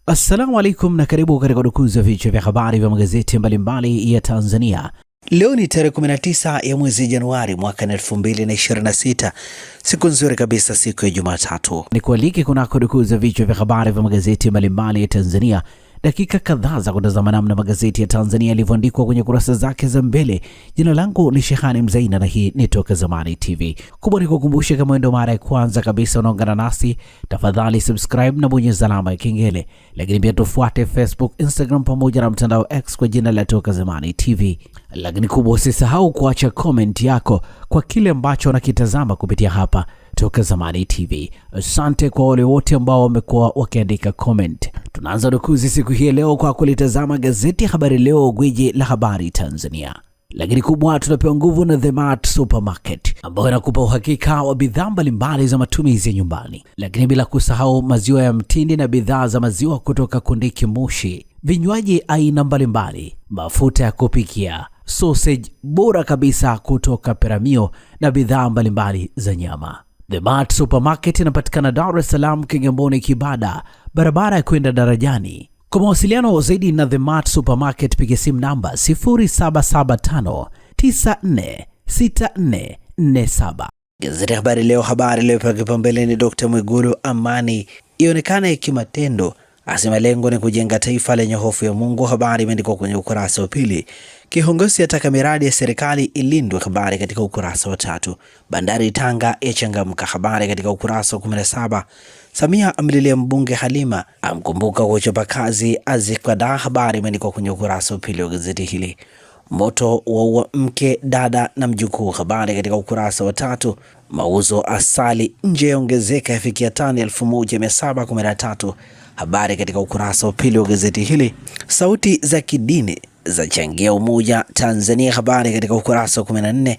Assalamu alaikum na karibu katika udukuzi wa vichwa vya habari vya magazeti mbalimbali ya Tanzania. Leo ni tarehe 19 ya mwezi Januari mwaka 2026. Siku nzuri kabisa, siku ya Jumatatu. Ni kualike kunako udukuzi wa vichwa vya habari vya magazeti mbalimbali ya Tanzania. Dakika kadhaa za kutazama namna magazeti ya Tanzania yalivyoandikwa kwenye kurasa zake za mbele. Jina langu ni Shehani Mzaina na hii ni Toka Zamani TV. Kubwa ni kukumbusha, kama ndio mara ya kwanza kabisa unaungana nasi, tafadhali subscribe na bonyeza alama ya kengele. Lakini pia tufuate Facebook, Instagram pamoja na mtandao X kwa jina la Toka Zamani TV. Lakini kubwa, usisahau kuacha comment yako kwa kile ambacho unakitazama kupitia hapa Toka Zamani TV. Asante kwa wale wote ambao wamekuwa wakiandika comment. Tunaanza dukuzi siku hii leo kwa kulitazama gazeti Habari Leo, gwiji la habari Tanzania. Lakini kubwa, tunapewa nguvu na The Mart Supermarket ambayo inakupa uhakika wa bidhaa mbalimbali za matumizi ya nyumbani. Lakini bila kusahau maziwa ya mtindi na bidhaa za maziwa kutoka Kondiki Moshi, vinywaji aina mbalimbali, mafuta ya kupikia, sausage bora kabisa kutoka Peramio na bidhaa mbalimbali za nyama. The Mart Supermarket inapatikana Dar es Salaam, Kigamboni, Kibada, barabara ya kwenda darajani. Kwa mawasiliano zaidi na The Mart Supermarket piga simu namba 0775946447. Gazeti Habari Leo, habari leo kwa kipaumbele ni Dr. Mwigulu, amani ionekane kimatendo, asema lengo ni kujenga taifa lenye hofu ya Mungu. Habari imeandikwa kwenye ukurasa wa pili. Kiongozi ataka miradi ya serikali ilindwe, habari katika ukurasa wa 3. Bandari Tanga yachangamka, habari katika ukurasa wa 17. Samia amlilia mbunge Halima, amkumbuka kuchapa kazi Azikwada, habari imeandikwa kwenye ukurasa wa pili wa gazeti hili. Moto waua mke, dada na mjukuu, habari katika ukurasa wa 3. Mauzo asali nje yaongezeka yafikia tani 1713, habari katika ukurasa wa pili wa gazeti hili. Sauti za kidini zachangia umoja Tanzania, habari katika ukurasa wa 14.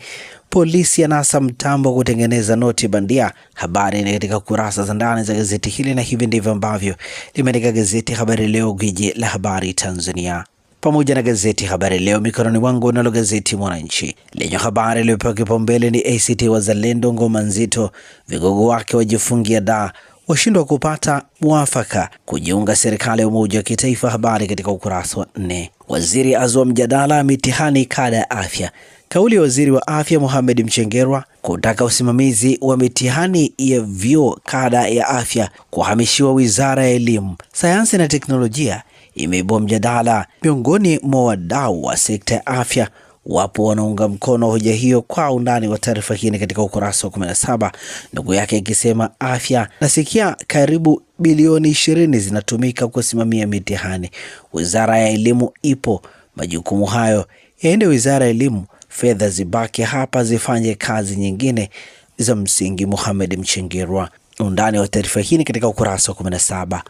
Polisi yanasa mtambo kutengeneza noti bandia, habari ni katika kurasa za ndani za gazeti hili, na hivi ndivyo ambavyo limeandika gazeti Habari Leo, gwiji la habari Tanzania. Pamoja na gazeti Habari Leo mikononi mwangu, nalo gazeti Mwananchi lenye habari iliyopewa kipaumbele ni ACT Wazalendo ngoma nzito, vigogo wake wajifungia da, washindwa kupata mwafaka kujiunga serikali ya umoja wa kitaifa, habari katika ukurasa wa 4. Waziri azua mjadala mitihani kada ya afya. Kauli ya waziri wa afya Mohamed Mchengerwa kutaka usimamizi wa mitihani ya vyuo kada ya afya kuhamishiwa Wizara ya Elimu, Sayansi na Teknolojia imeibua mjadala miongoni mwa wadau wa sekta ya afya. Wapo wanaunga mkono hoja hiyo. Kwa undani wa taarifa hii katika ukurasa wa 17, ndugu yake ikisema afya nasikia karibu bilioni 20 zinatumika kusimamia mitihani. Wizara ya Elimu ipo, majukumu hayo yaende Wizara ya Elimu, fedha zibaki hapa zifanye kazi nyingine za msingi. Mohamed Mchengerwa. Undani wa taarifa hii katika ukurasa wa 17.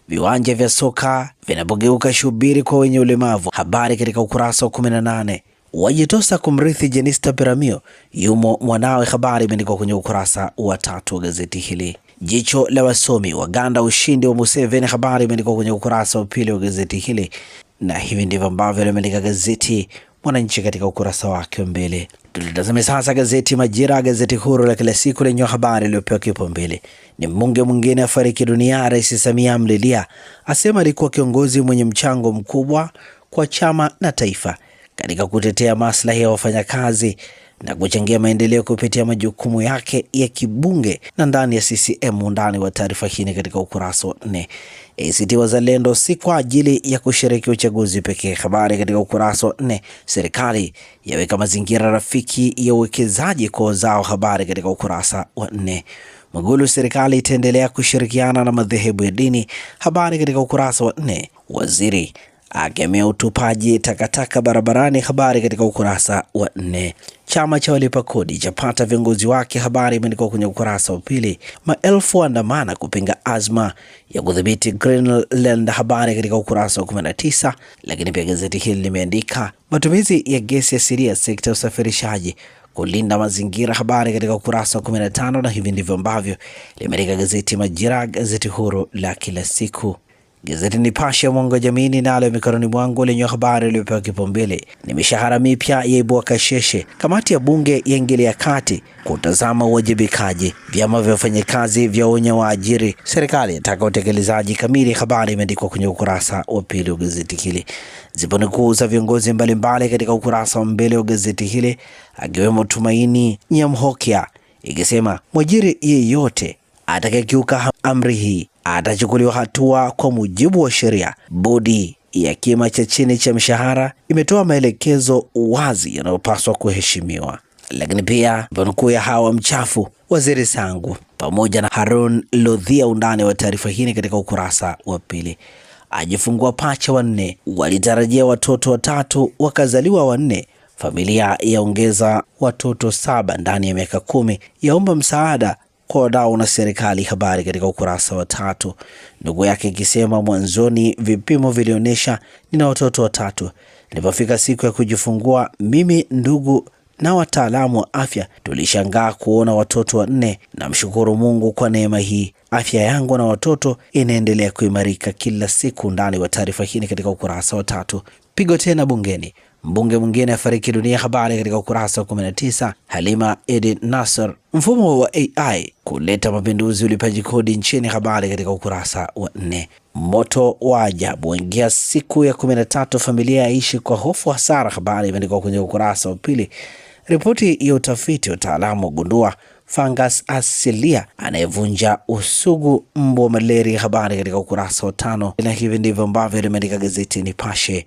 Viwanja vya soka vinapogeuka shubiri kwa wenye ulemavu, habari katika ukurasa wa 18. Wajitosa kumrithi Jenista Peramio, yumo mwanawe, habari imeandikwa kwenye ukurasa wa 3 wa gazeti hili. Jicho la wasomi waganda ushindi wa Museveni, habari imeandikwa kwenye ukurasa wa 2 wa gazeti hili, na hivi ndivyo ambavyo limeandika gazeti Mwananchi katika ukurasa wake mbele. Tulitazame sasa gazeti Majira, gazeti huru la kila siku lenye habari iliyopewa kipaumbele ni mbunge mwingine afariki dunia, Rais Samia amlilia, asema alikuwa kiongozi mwenye mchango mkubwa kwa chama na taifa katika kutetea maslahi ya wafanyakazi na kuchangia maendeleo kupitia majukumu yake ya kibunge na ndani ya CCM. Ndani wa taarifa hii katika ukurasa wa 4. ACT Wazalendo si kwa ajili ya kushiriki uchaguzi pekee, habari katika ukurasa wa 4. Serikali yaweka mazingira rafiki ya uwekezaji kwa wazao, habari katika ukurasa wa 4. Mwigulu, serikali itaendelea kushirikiana na madhehebu ya dini, habari katika ukurasa wa 4. Waziri akemea utupaji takataka barabarani, habari katika ukurasa wa 4. Chama cha walipa kodi chapata viongozi wake, habari imeandikwa kwenye ukurasa wa 2. Maelfu waandamana kupinga azma ya kudhibiti Greenland, habari katika ukurasa wa 19. Lakini pia gazeti hili limeandika matumizi ya gesi asilia sekta ya usafirishaji kulinda mazingira, habari katika ukurasa wa 15. Na hivi ndivyo ambavyo limeandika gazeti Majira, gazeti huru la kila siku. Gazeti Nipashe mwanga wa jamii ninalo mikononi mwangu lenye habari iliyopewa kipaumbele ni mishahara mipya yaibua kasheshe, kamati ya bunge yaingilia kati kutazama uwajibikaji, vyama vya wafanyakazi vyaonya waajiri, serikali yataka utekelezaji kamili. Habari imeandikwa kwenye ukurasa wa pili wa gazeti hili. Zipo nukuu za viongozi mbalimbali katika ukurasa wa mbele wa gazeti hili, akiwemo Tumaini Nyamhokia ikisema mwajiri yeyote atakayekiuka amri hii atachukuliwa hatua kwa mujibu wa sheria. Bodi ya kima cha chini cha mshahara imetoa maelekezo wazi yanayopaswa kuheshimiwa. Lakini pia nukuu ya Hawa Mchafu, Waziri Sangu pamoja na Harun Lodhia. Undani wa taarifa hii katika ukurasa wa pili. Ajifungua pacha wanne, walitarajia watoto watatu wakazaliwa wanne. Familia yaongeza watoto 7 ndani ya miaka 10, yaomba msaada kwa wadau na serikali. Habari katika ukurasa wa 3. Ndugu yake ikisema mwanzoni vipimo vilionyesha nina watoto watatu. Nilipofika siku ya kujifungua, mimi, ndugu na wataalamu wa afya tulishangaa kuona watoto 4. Namshukuru Mungu kwa neema hii. Afya yangu na watoto inaendelea kuimarika kila siku. Ndani wa taarifa hii katika ukurasa wa 3. Pigo tena bungeni, mbunge mwingine afariki dunia. Habari katika ukurasa wa 19. Halima Edin Nasser, mfumo wa AI kuleta mapinduzi ulipaji kodi nchini. Habari katika ukurasa wa 4. Moto wa ajabu waingia siku ya 13, familia yaishi kwa hofu hasara. Habari imeandikwa kwenye ukurasa wa pili. Ripoti ya utafiti wa wataalamu wagundua fungus asilia anayevunja usugu mbu wa malaria. Habari katika ukurasa wa 5. Na hivi ndivyo ambavyo limeandika gazeti Nipashe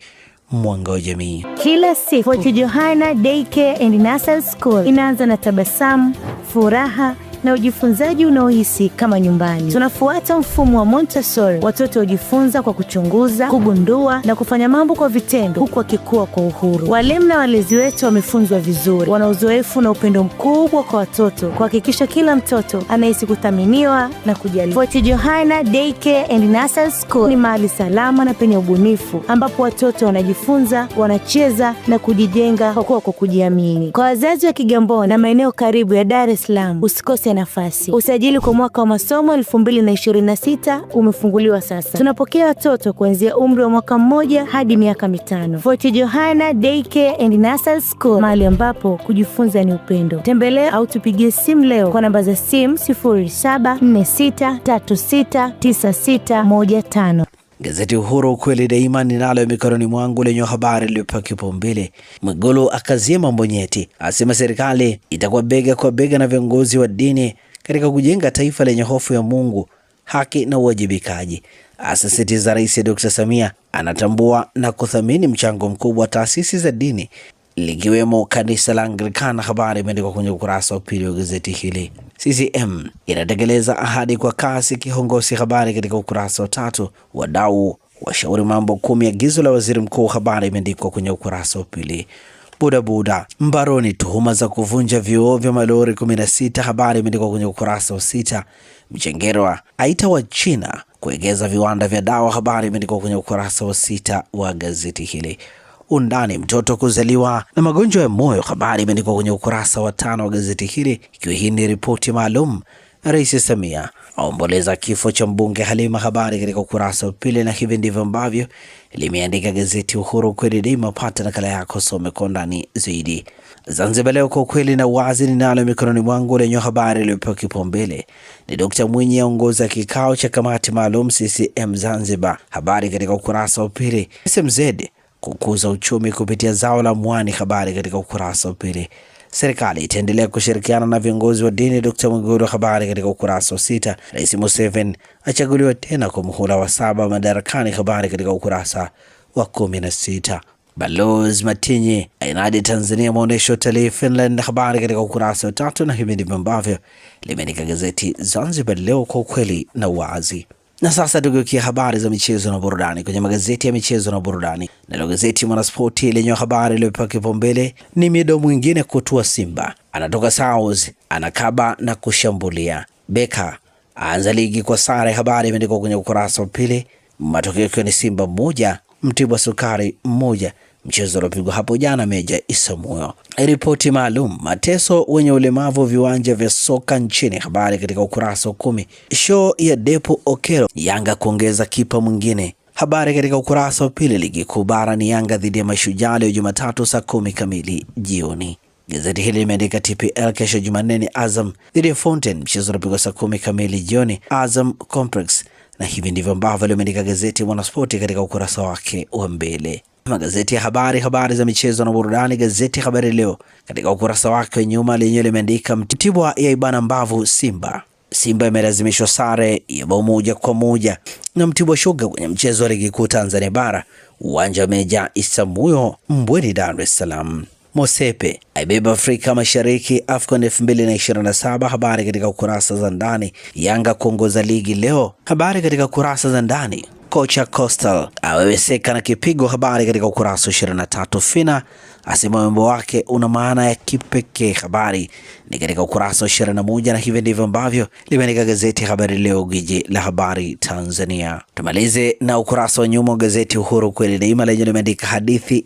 mwanga wa jamii. Kila siku Fort Johanna Daycare and Nursery School inaanza na tabasamu, furaha na ujifunzaji unaohisi kama nyumbani. Tunafuata mfumo wa Montessori. Watoto hujifunza kwa kuchunguza, kugundua na kufanya mambo kwa vitendo, huku wakikua kwa uhuru. Walimu na walezi wetu wamefunzwa vizuri, wana uzoefu na upendo mkubwa kwa watoto, kuhakikisha kila mtoto anahisi kuthaminiwa na kujali. Fort Johanna Daycare and Nursery School ni mahali salama na penye ubunifu, ambapo watoto wanajifunza, wanacheza na kujijenga kwa kujiamini. Kwa wazazi wa Kigamboni na maeneo karibu ya Dar es Salaam, usikose nafasi. Usajili kwa mwaka wa masomo 2026 umefunguliwa sasa. Tunapokea watoto kuanzia umri wa mwaka 1 hadi miaka 5. Fort Johanna Daycare and Nursery School, mahali ambapo kujifunza ni upendo. Tembelea au tupigie simu leo kwa namba za simu 0746369615. Gazeti Uhuru ukweli daima ninalo mikononi mwangu lenye habari iliyopewa kipaumbele. Mwigulu akazia mambo nyeti, asema serikali itakuwa bega kwa bega na viongozi wa dini katika kujenga taifa lenye hofu ya Mungu, haki na uwajibikaji. Asisitiza Rais Dr. Samia anatambua na kuthamini mchango mkubwa wa taasisi za dini likiwemo kanisa la Anglikana. Habari imeandikwa kwenye ukurasa wa pili wa gazeti hili. CCM inatekeleza ahadi kwa kasi kihongosi. Habari katika ukurasa wa 3. Wadau washauri mambo 10 agizo la waziri mkuu. Habari imeandikwa kwenye ukurasa wa pili. Bodaboda mbaroni tuhuma za kuvunja vioo vya malori 16. Habari imeandikwa kwenye ukurasa wa 6. Mchengerwa aita wa China kuegeza viwanda vya dawa. Habari imeandikwa kwenye ukurasa wa 6 wa gazeti hili. Undani mtoto kuzaliwa na magonjwa ya moyo. Habari imeandikwa kwenye ukurasa wa 5 wa gazeti hili, ikiwa hii ni ripoti maalum. Rais Samia aomboleza kifo cha mbunge Halima. Habari katika ukurasa wa pili, na hivi ndivyo ambavyo limeandika gazeti Uhuru kweli daima. Pata nakala yako, some kwa ndani zaidi. Zanzibar Leo kwa kweli na wazi ninalo mikononi mwangu lenye habari iliyopewa kipaumbele ni Dr. Mwinyi aongoza kikao cha kamati maalum CCM Zanzibar. Habari katika ukurasa wa pili. SMZ kukuza uchumi kupitia zao la mwani. Habari katika ukurasa wa pili. Serikali itaendelea kushirikiana na viongozi wa dini. Dr. Mwigulu. Habari katika ukurasa wa 6. Rais Museveni achaguliwa tena kwa muhula wa 7 madarakani. Habari katika ukurasa wa 16. Balozi Matinyi ainadi Tanzania maonesho utalii Finland. Habari katika ukurasa wa 3, na hivi ndivyo ambavyo limeandika gazeti Zanzibar Leo kwa ukweli na wazi. Na sasa tugeukia habari za michezo na burudani kwenye magazeti ya michezo na burudani. Na gazeti Mwanaspoti lenye habari iliyopewa kipaumbele ni Mido mwingine kutua Simba, anatoka South, anakaba na kushambulia. Beka aanza ligi kwa sare. Habari imeandikwa kwenye ukurasa wa pili. Matokeo ni Simba 1 Mtibwa Sukari 1, mchezo uliopigwa hapo jana Meja Isamuyo. Ripoti maalum, mateso wenye ulemavu viwanja vya soka nchini, habari katika ukurasa wa 10. Show ya Depo Okero, Yanga kuongeza kipa mwingine, habari katika ukurasa wa 2. Ligi kuu bara ni Yanga dhidi ya Mashujaa leo Jumatatu saa 10 kamili jioni. Gazeti hili limeandika TPL kesho Jumanne ni Azam dhidi ya Fountain, mchezo unapigwa saa 10 kamili jioni Azam Complex, na hivi ndivyo ambavyo limeandika gazeti Mwanaspoti katika ukurasa wake wa mbele. Magazeti ya habari za michezo na burudani. Gazeti Habari Leo katika ukurasa wake wa nyuma lenyewe limeandika Mtibwa ya ibana mbavu Simba imelazimishwa sare ya bao 1-1 na Mtibwa Sugar kwenye mchezo wa ligi kuu Tanzania bara, uwanja wa Meja Isamuyo Mbweni, Dar es Salaam. Mosepe aibeba Afrika Mashariki AFCON 2027, habari katika ukurasa za ndani. Yanga kuongoza ligi leo, habari katika kurasa za ndani. Kocha Coastal aweweseka na kipigo, habari katika ukurasa 23. Fina asema wimbo wake una maana ya kipekee, habari ni katika ukurasa 21, na hivi ndivyo ambavyo limeandika gazeti Habari Leo, gwiji la habari Tanzania. Tumalize na ukurasa wa nyuma wa gazeti Uhuru kweli daima lenye limeandika hadithi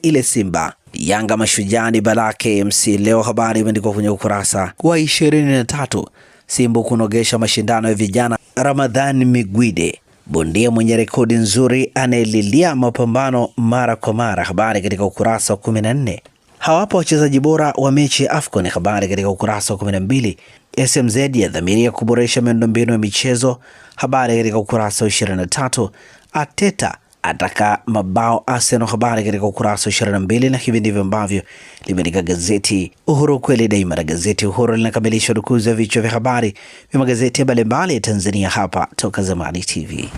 ile Simba Yanga Mashujaa ni balaa KMC leo, habari imeandikwa kwenye ukurasa wa 23. Simba kunogesha mashindano ya vijana, Ramadhan Migwide bondia mwenye rekodi nzuri anayelilia mapambano mara kwa mara, habari katika ukurasa wa 14. Hawapo wachezaji bora wa mechi ya AFCON, habari katika ukurasa wa 12. SMZ yadhamiria kuboresha miundombinu ya michezo, habari katika ukurasa wa 23. Ateta ataka mabao Arsenal, habari katika ukurasa wa 22, na hivi ndivyo ambavyo limeandika gazeti Uhuru kweli daima. Na gazeti Uhuru linakamilisha dukuzi ya vichwa vya habari vya magazeti mbalimbali ya Tanzania hapa Toka Zamani TV.